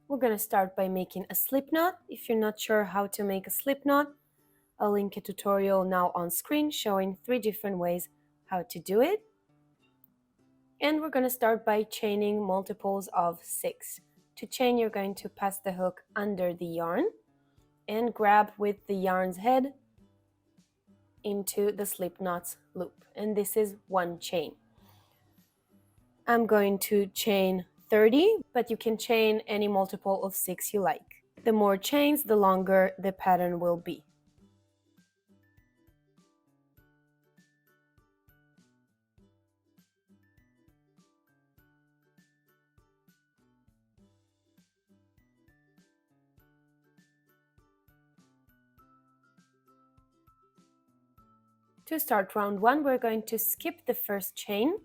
We're going to start by making a slip knot. If you're not sure how to make a slip knot, I'll link a tutorial now on screen showing 3 different ways how to do it. And we're going to start by chaining multiples of 6. To chain, you're going to pass the hook under the yarn and grab with the yarn's head into the slip knot's loop. And this is 1 chain. I'm going to chain 30, but you can chain any multiple of 6 you like. The more chains, the longer the pattern will be. To start round 1, we're going to skip the first chain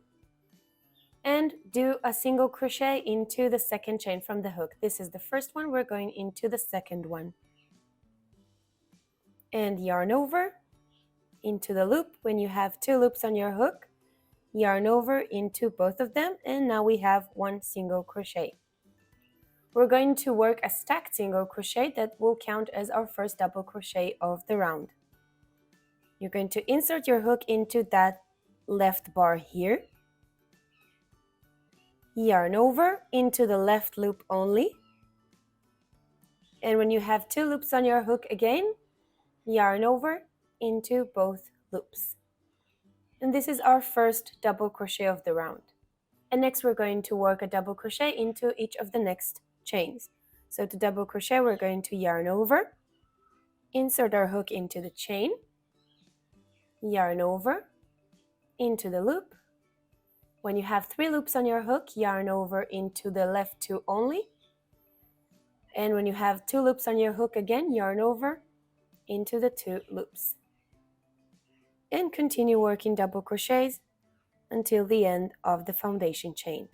and do a single crochet into the second chain from the hook. This is the first one, we're going into the second one. And yarn over into the loop. When you have 2 loops on your hook, yarn over into both of them, and now we have 1 single crochet. We're going to work a stacked single crochet that will count as our first double crochet of the round. You're going to insert your hook into that left bar here, yarn over into the left loop only, and when you have 2 loops on your hook again, yarn over into both loops. And this is our first double crochet of the round. And next we're going to work a double crochet into each of the next chains. So to double crochet, we're going to yarn over, insert our hook into the chain, yarn over into the loop. When you have 3 loops on your hook, yarn over into the left 2 only. And when you have 2 loops on your hook again, yarn over into the 2 loops. And continue working double crochets until the end of the foundation chain.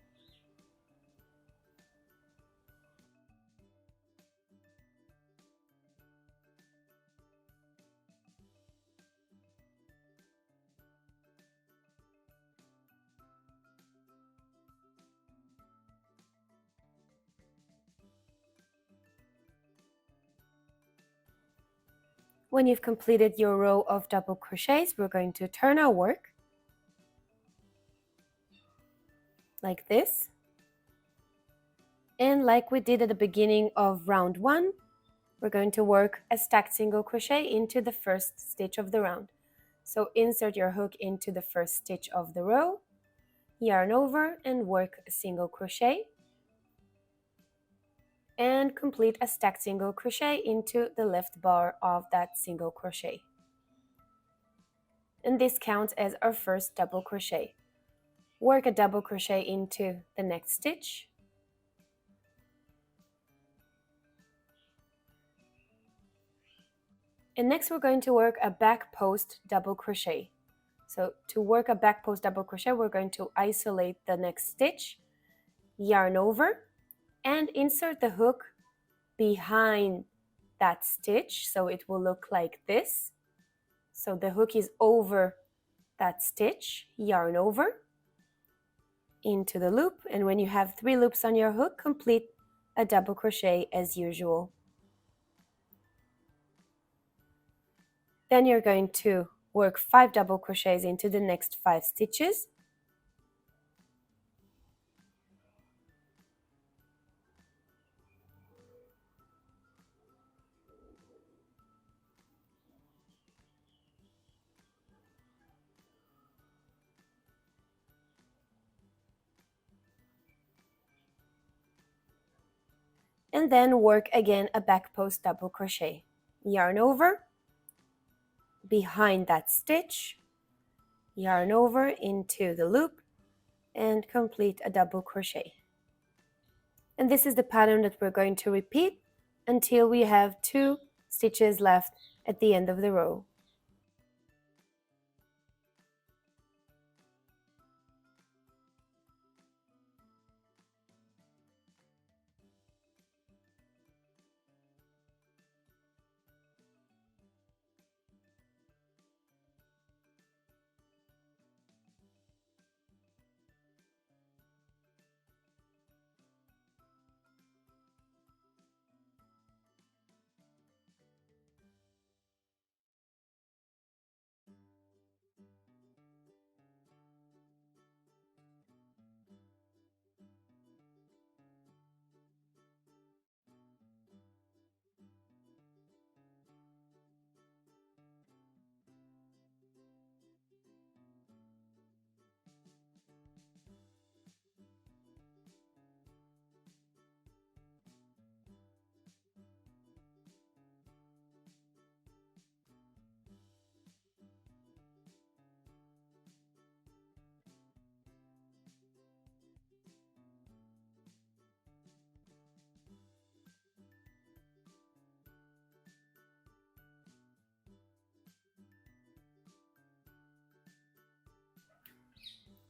When you've completed your row of double crochets, we're going to turn our work like this. And like we did at the beginning of round 1, we're going to work a stacked single crochet into the first stitch of the round. So insert your hook into the first stitch of the row, yarn over and work a single crochet, and complete a stacked single crochet into the left bar of that single crochet. And this counts as our first double crochet. Work a double crochet into the next stitch, and next we're going to work a back post double crochet. So to work a back post double crochet, we're going to isolate the next stitch, yarn over, and insert the hook behind that stitch, so it will look like this. So the hook is over that stitch, yarn over into the loop, and when you have 3 loops on your hook, complete a double crochet as usual. Then you're going to work 5 double crochets into the next 5 stitches. And then work again a back post double crochet. Yarn over behind that stitch, yarn over into the loop, and complete a double crochet. And this is the pattern that we're going to repeat until we have 2 stitches left at the end of the row.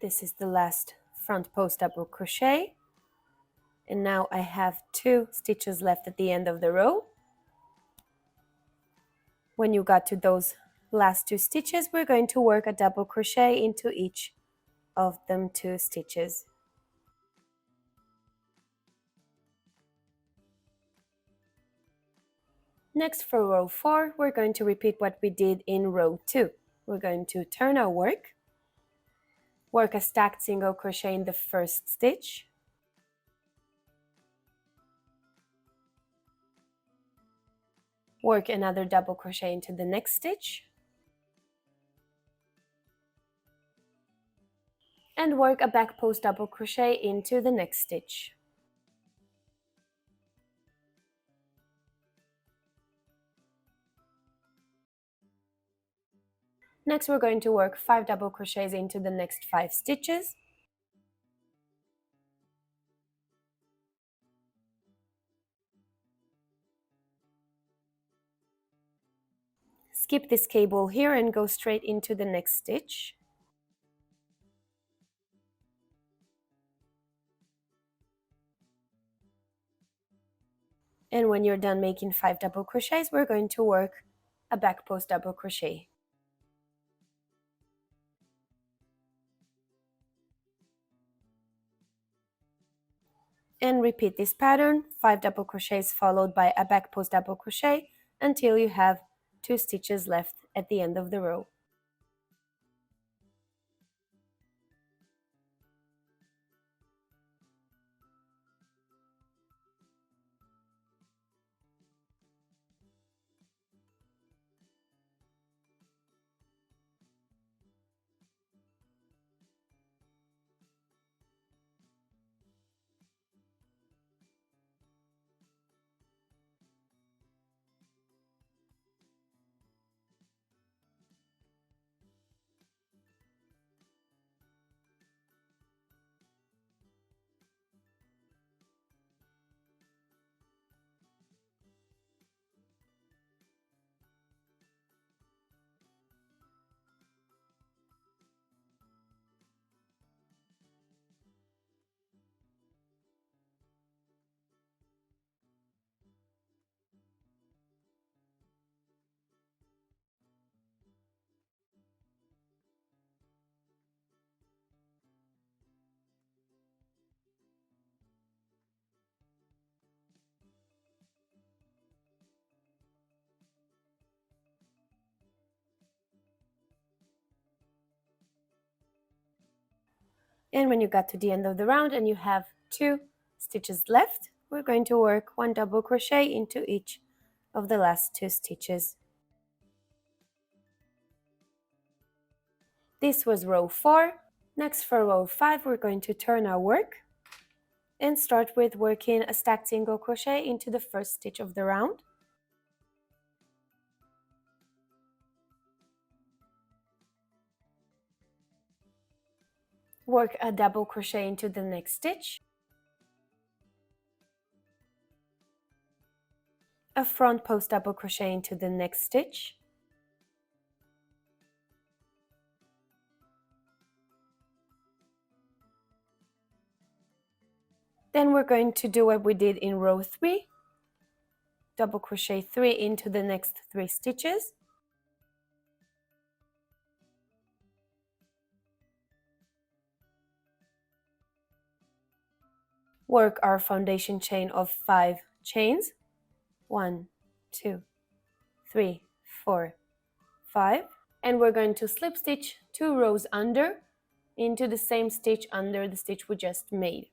This is the last front post double crochet, and now I have 2 stitches left at the end of the row. When you got to those last 2 stitches, we're going to work a double crochet into each of them 2 stitches. Next, for row 4, we're going to repeat what we did in row 2. We're going to turn our work a stacked single crochet in the first stitch, work another double crochet into the next stitch, and work a back post double crochet into the next stitch. Next, we're going to work 5 double crochets into the next 5 stitches, skip this cable here and go straight into the next stitch. And when you're done making 5 double crochets, we're going to work a back post double crochet. And repeat this pattern, 5 double crochets followed by a back post double crochet until you have 2 stitches left at the end of the row. And when you got to the end of the round and you have 2 stitches left, we're going to work 1 double crochet into each of the last 2 stitches. This was row 4. Next, for row 5, we're going to turn our work and start with working a stacked single crochet into the first stitch of the round. Work a double crochet into the next stitch, a front post double crochet into the next stitch, then we're going to do what we did in row 3, double crochet 3 into the next 3 stitches, work our foundation chain of 5 chains, 1, 2, 3, 4, 5, and we're going to slip stitch 2 rows under into the same stitch under the stitch we just made.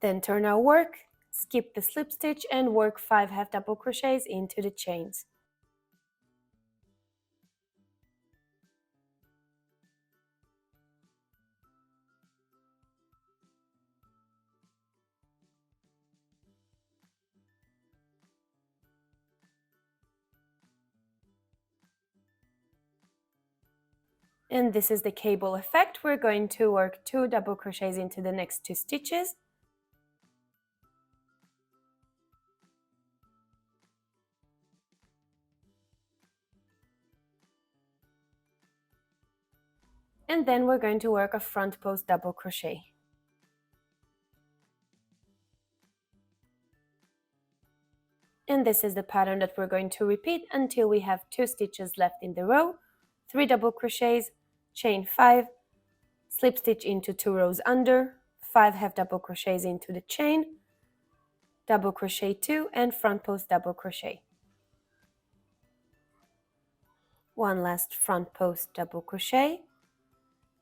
Then turn our work, skip the slip stitch and work 5 half double crochets into the chains. And this is the cable effect. We're going to work 2 double crochets into the next 2 stitches, And then we're going to work a front post double crochet. And this is the pattern that we're going to repeat until we have 2 stitches left in the row, 3 double crochets, chain 5, slip stitch into 2 rows under, 5 half double crochets into the chain, double crochet 2, and front post double crochet. One last front post double crochet,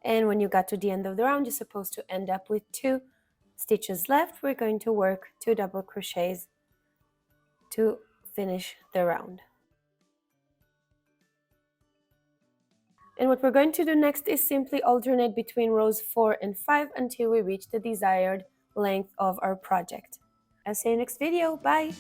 and when you got to the end of the round, you're supposed to end up with 2 stitches left. We're going to work 2 double crochets to finish the round. And what we're going to do next is simply alternate between rows 4 and 5 until we reach the desired length of our project. I'll see you next video. Bye!